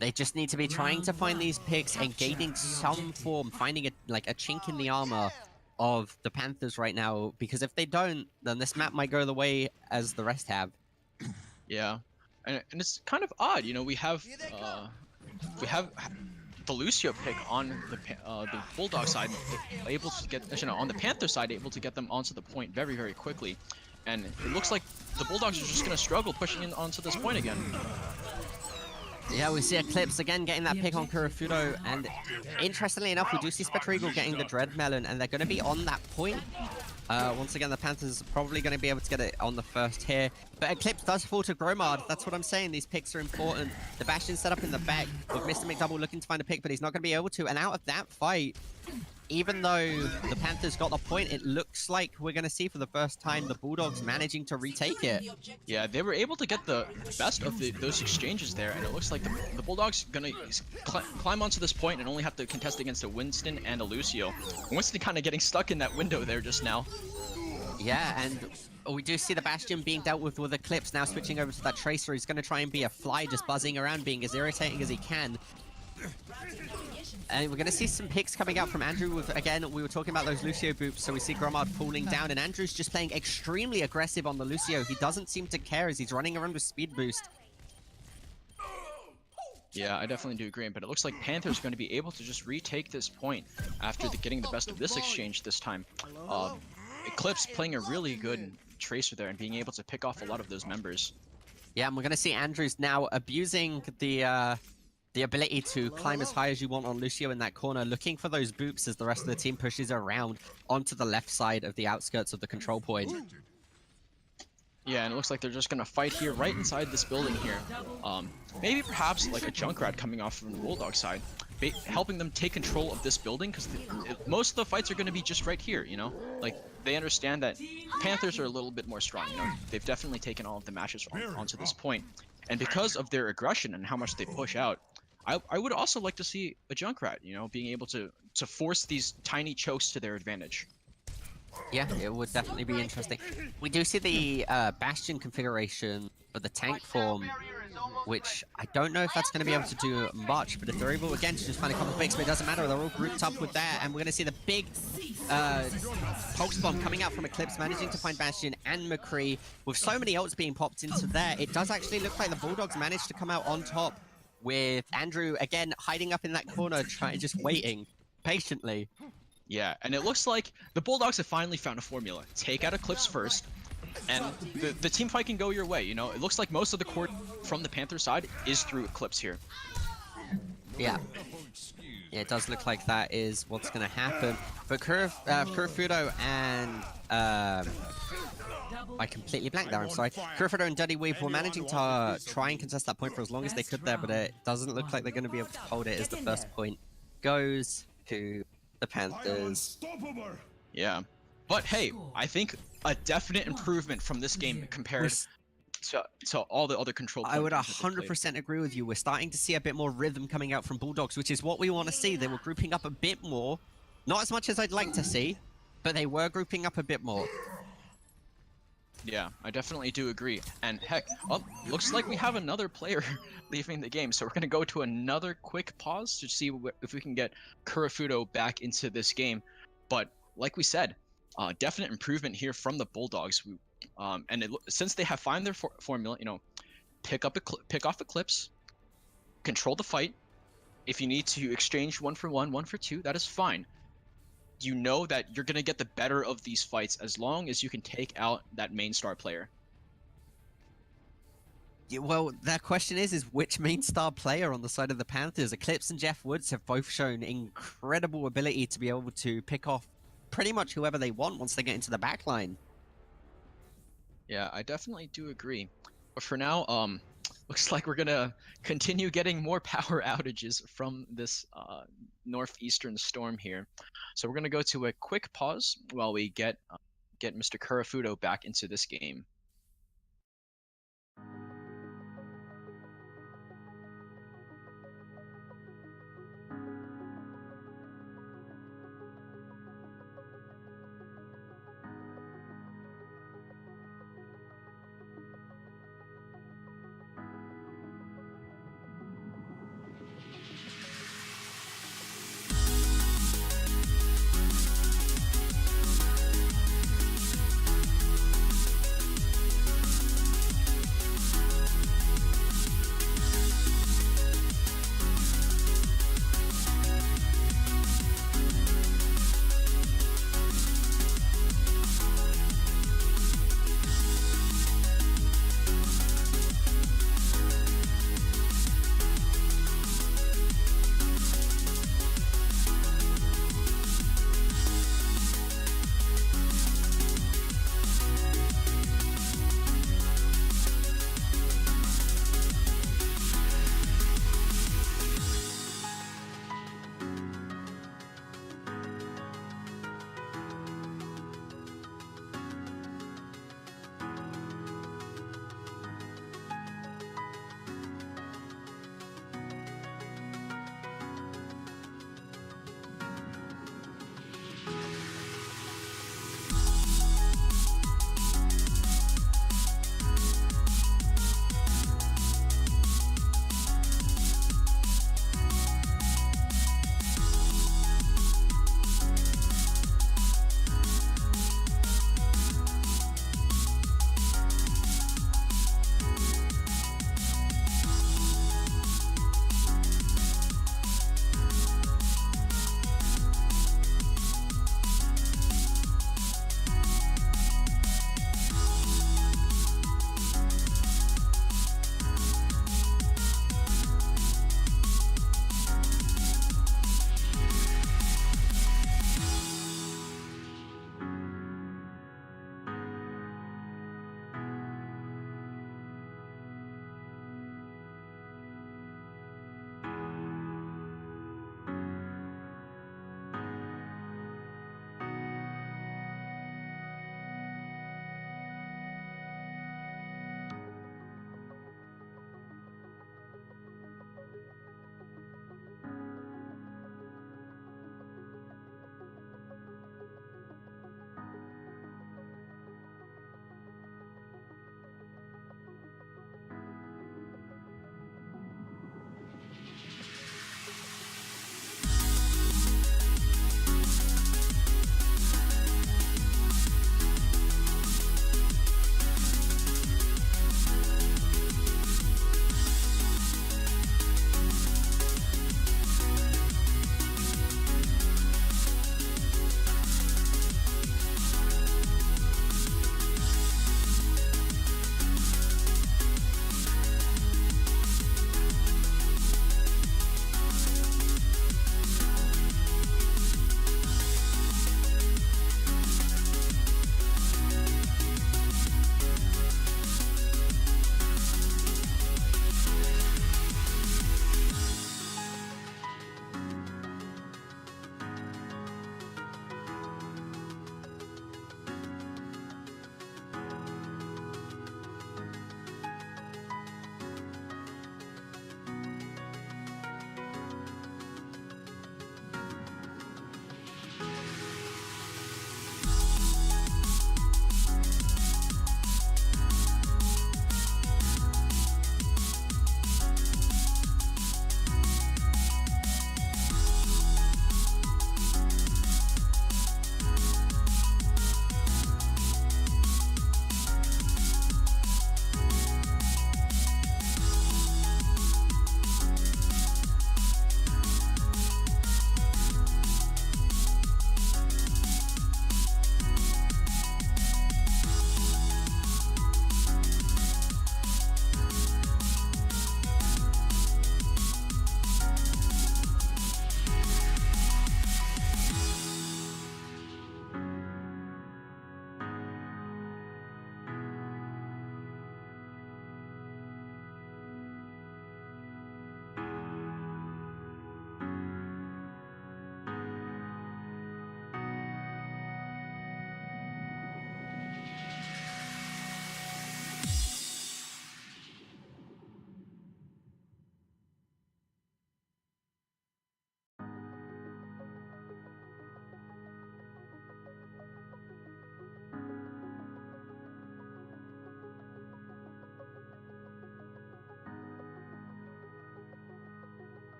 They just need to be trying to find these picks and gaining some form, finding a chink in the armor of the Panthers right now. Because if they don't, then this map might go the way as the rest have. Yeah, and it's kind of odd. You know, we have the Lucio pick on the Bulldog side, able to get, you know, on the Panther side, able to get them onto the point very, very quickly. And it looks like the Bulldogs are just going to struggle pushing in onto this point again. Yeah, we see Eclipse again getting that pick on Kurofudo, and interestingly enough, we do see Spetrigal getting the Dread Melon, and they're going to be on that point. Once again, the Panthers are probably going to be able to get it on the first here. But Eclipse does fall to Gromard. That's what I'm saying. These picks are important. The Bastion set up in the back with Mr. McDouble looking to find a pick, but he's not going to be able to. And out of that fight, even though the Panthers got the point, it looks like we're going to see for the first time the Bulldogs managing to retake it. Yeah, they were able to get the best of those exchanges there, and it looks like the Bulldogs going to climb onto this point and only have to contest against a Winston and a Lucio. Winston kind of getting stuck in that window there just now. Yeah, and we do see the Bastion being dealt with Eclipse, now switching over to that Tracer. He's going to try and be a fly, just buzzing around, being as irritating as he can. And we're going to see some picks coming out from Andrew with, again, we were talking about those Lucio boops, so we see Gromard falling down, and Andrew's just playing extremely aggressive on the Lucio. He doesn't seem to care as he's running around with speed boost. Yeah, I definitely do agree, but it looks like Panthers are going to be able to just retake this point after getting the best of this exchange this time. Eclipse playing a really good Tracer there and being able to pick off a lot of those members. Yeah, and we're going to see Andrews now abusing the ability to climb as high as you want on Lucio in that corner, looking for those boops as the rest of the team pushes around onto the left side of the outskirts of the control point. Yeah, and it looks like they're just going to fight here right inside this building here. Maybe perhaps like a Junkrat coming off from the Bulldog side, helping them take control of this building, because most of the fights are going to be just right here, you know? Like, they understand that Panthers are a little bit more strong, you know? They've definitely taken all of the matches onto this point. And because of their aggression and how much they push out, I would also like to see a Junkrat, you know, being able to force these tiny chokes to their advantage. Yeah, it would definitely be interesting. We do see the Bastion configuration for the tank form, which I don't know if that's going to be able to do much, but if they're able, again, to just find a couple of picks, but it doesn't matter, they're all grouped up with that, and we're going to see the big Pulse Bomb coming out from Eclipse, managing to find Bastion and McCree. With so many ults being popped into there, it does actually look like the Bulldogs managed to come out on top, with Andrew, again, hiding up in that corner, just waiting patiently. Yeah, and it looks like the Bulldogs have finally found a formula. Take out Eclipse first, and the team fight can go your way, you know? It looks like most of the court from the Panther side is through Eclipse here. Yeah. Yeah, it does look like that is what's going to happen. But Kurofudo and... I completely blanked there, I'm sorry. Kurofudo and Duddy Weave were managing to try and contest that point for as long as they could there, but it doesn't look like they're going to be able to hold it as the first point goes to the Panthers. Yeah, but hey, I think a definite improvement from this game compared to all the other control points. I would 100% agree with you. We're starting to see a bit more rhythm coming out from Bulldogs, which is what we want to see. They were grouping up a bit more. Not as much as I'd like to see, but they were grouping up a bit more. Yeah, I definitely do agree. And heck, looks like we have another player leaving the game, so we're going to go to another quick pause to see if we can get Kurofudo back into this game. But like we said, definite improvement here from the Bulldogs. Since they have found their formula, you know, pick off Eclipse, control the fight. If you need to exchange 1 for 1, 1 for 2, that is fine. You know that you're going to get the better of these fights as long as you can take out that main star player. Yeah, well, that question is which main star player on the side of the Panthers? Eclipse and Jeff Woods have both shown incredible ability to be able to pick off pretty much whoever they want once they get into the back line. Yeah, I definitely do agree. But for now, looks like we're gonna continue getting more power outages from this northeastern storm here. So we're gonna go to a quick pause while we get Mr. Kurafudo back into this game.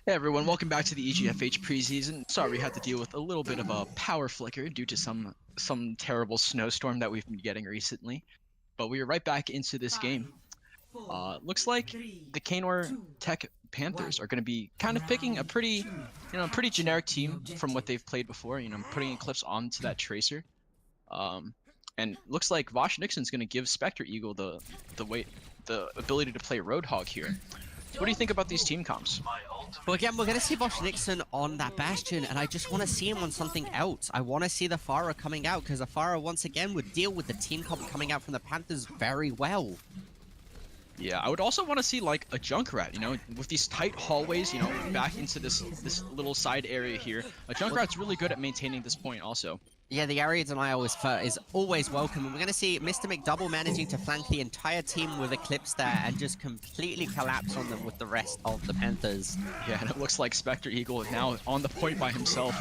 Hey everyone, welcome back to the EGFH preseason. Sorry we had to deal with a little bit of a power flicker due to some terrible snowstorm that we've been getting recently. But we are right back into this game. Looks like the Kaynor Tech Panthers are going to be kind of picking a pretty generic team from what they've played before. Putting Eclipse onto that Tracer. And looks like Vosh Nixon's going to give Spectre Eagle the ability to play Roadhog here. What do you think about these team comps? Well, again, we're going to see Vosh Nixon on that Bastion, and I just want to see him on something else. I want to see the Pharah coming out, because the Pharah, once again, would deal with the team comp coming out from the Panthers very well. Yeah, I would also want to see, like, a Junkrat, with these tight hallways, back into this little side area here. A Junkrat's really good at maintaining this point also. Yeah, the area denial is always welcome, and we're going to see Mr. McDouble managing to flank the entire team with Eclipse there and just completely collapse on them with the rest of the Panthers. Yeah, and it looks like Spectre Eagle is now on the point by himself.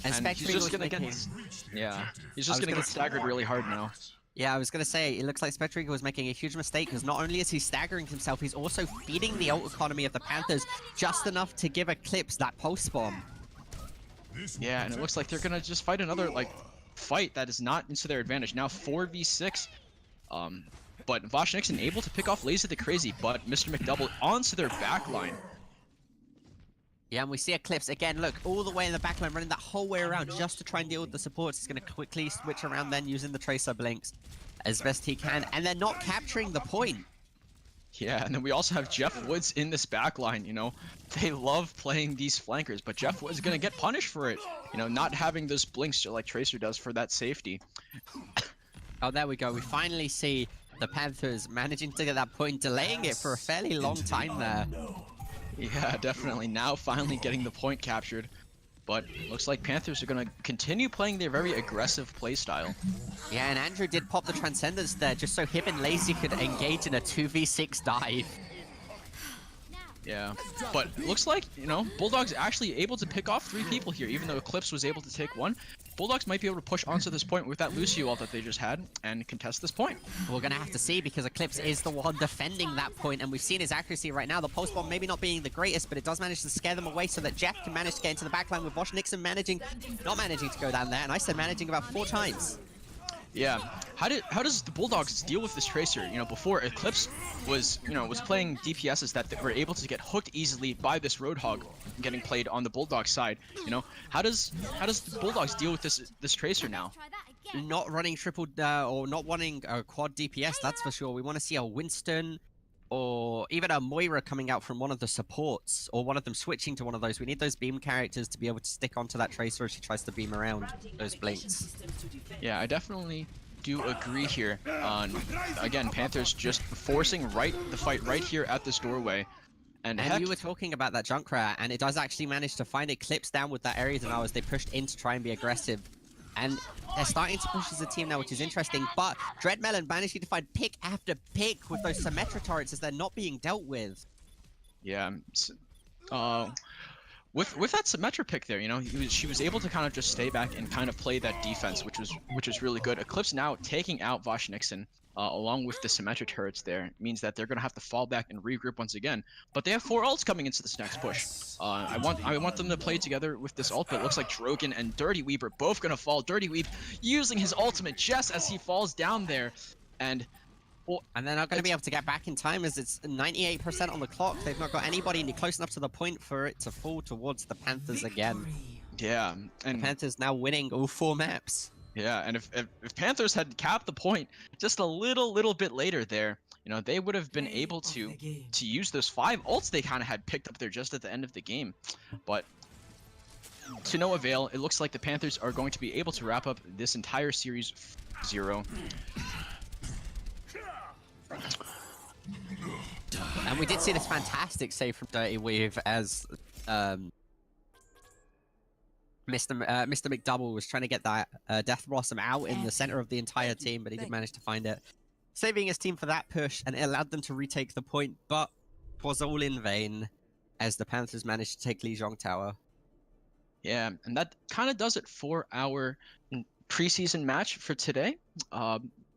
And Spectre he's just going to get staggered really hard now. Yeah, I was going to say, it looks like Spectre Eagle is making a huge mistake, because not only is he staggering himself, he's also feeding the ult economy of the Panthers just enough to give Eclipse that pulse bomb. Yeah, and it looks like they're going to just fight another, fight that is not into their advantage. Now 4v6. But Vosh Nixon able to pick off Lazy the Crazy, but Mr. McDouble onto their backline. Yeah, and we see Eclipse again, look, all the way in the backline, running that whole way around just to try and deal with the supports. He's going to quickly switch around then using the Tracer Blinks as best he can, and they're not capturing the point. Yeah, and then we also have Jeff Woods in this backline, They love playing these flankers, but Jeff Woods is going to get punished for it, not having those blinks like Tracer does for that safety. Oh, there we go. We finally see the Panthers managing to get that point, delaying it for a fairly long time there. Yeah, definitely. Now finally getting the point captured. But looks like Panthers are going to continue playing their very aggressive playstyle. Yeah, and Andrew did pop the Transcendence there just so him and Lazy could engage in a 2v6 dive. Yeah, but looks like, Bulldogs actually able to pick off 3 people here, even though Eclipse was able to take 1. Bulldogs might be able to push onto this point with that Lucio ult that they just had and contest this point. We're going to have to see, because Eclipse is the one defending that point, and we've seen his accuracy right now. The pulse bomb maybe not being the greatest, but it does manage to scare them away so that Jeff can manage to get into the backline with Vosh Nixon not managing to go down there, and I said managing about 4 times. Yeah, how does the Bulldogs deal with this Tracer? Before Eclipse was playing DPSs that were able to get hooked easily by this Roadhog getting played on the Bulldog side. How does the Bulldogs deal with this Tracer now? Not running triple or not wanting a quad DPS, that's for sure. We want to see a Winston or even a Moira coming out from one of the supports, or one of them switching to one of those. We need those beam characters to be able to stick onto that Tracer as she tries to beam around those blinks. Yeah, I definitely do agree here on, again, Panthers just forcing the fight right here at this doorway. And you were talking about that Junkrat, and it does actually manage to find Eclipse down with that area denial as they pushed in to try and be aggressive. And they're starting to push as a team now, which is interesting, but Dreadmelon managing to find pick after pick with those Symmetra turrets as they're not being dealt with. Yeah, with that Symmetra pick there, she was able to kind of just stay back and kind of play that defense, which was really good. Eclipse now taking out Vosh Nixon, along with the Symmetra turrets there, means that they're going to have to fall back and regroup once again. But they have 4 ults coming into this next push. I want them to play together with this ult, but it looks like Drogon and Dirty Weeb are both going to fall. Dirty Weeb using his ultimate just as he falls down there. And they're not going to be able to get back in time, as it's 98% on the clock. They've not got anybody close enough to the point for it to fall towards the Panthers again. Yeah, and the Panthers now winning all 4 maps. Yeah, and if Panthers had capped the point just a little bit later there, they would have been able to use those 5 ults they kind of had picked up there just at the end of the game. But to no avail, it looks like the Panthers are going to be able to wrap up this entire series 0. And we did see this fantastic save from Dirty Weave as Mr. McDouble was trying to get that Death Blossom out in the center of the entire team, but he did manage to find it, saving his team for that push, and it allowed them to retake the point, but it was all in vain as the Panthers managed to take Lijiang Tower. Yeah, and that kind of does it for our preseason match for today.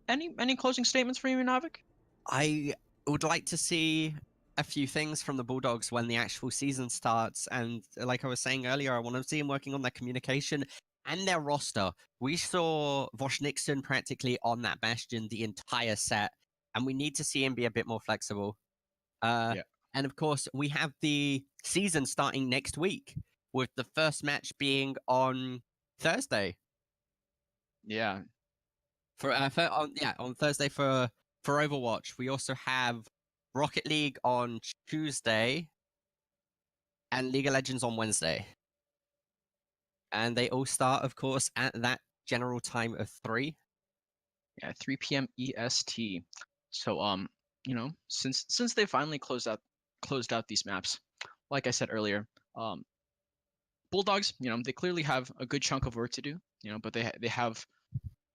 Any closing statements for you, Navik? I would like to see a few things from the Bulldogs when the actual season starts. And like I was saying earlier, I want to see them working on their communication and their roster. We saw Vosh Nixon practically on that Bastion the entire set, and we need to see him be a bit more flexible. Yeah. And of course, we have the season starting next week, with the first match being on Thursday. Yeah. On Thursday for Overwatch. We also have Rocket League on Tuesday and League of Legends on Wednesday. And they all start, of course, at that general time of 3. Yeah, 3 p.m. EST. So you know, since they finally closed out these maps, like I said earlier, Bulldogs, you know, they clearly have a good chunk of work to do, you know, but they have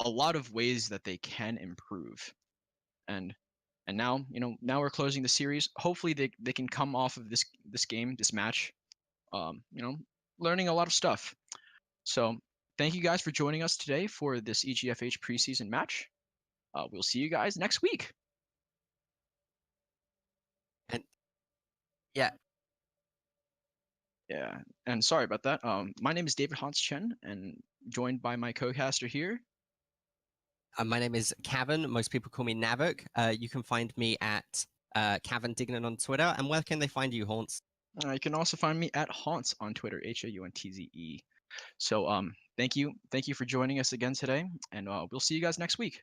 a lot of ways that they can improve. And now, you know, now we're closing the series. Hopefully they can come off of this game, this match, you know, learning a lot of stuff. So thank you guys for joining us today for this EGFH preseason match. We'll see you guys next week. And yeah, Yeah, and sorry about that. My name is David Hans Chen, and joined by my co-caster here. my name is Cavan. Most people call me Navok. You can find me at Cavan Dignan on Twitter. And where can they find you, Haunts? You can also find me at Haunts on Twitter, HAUNTZE. So thank you for joining us again today, and we'll see you guys next week.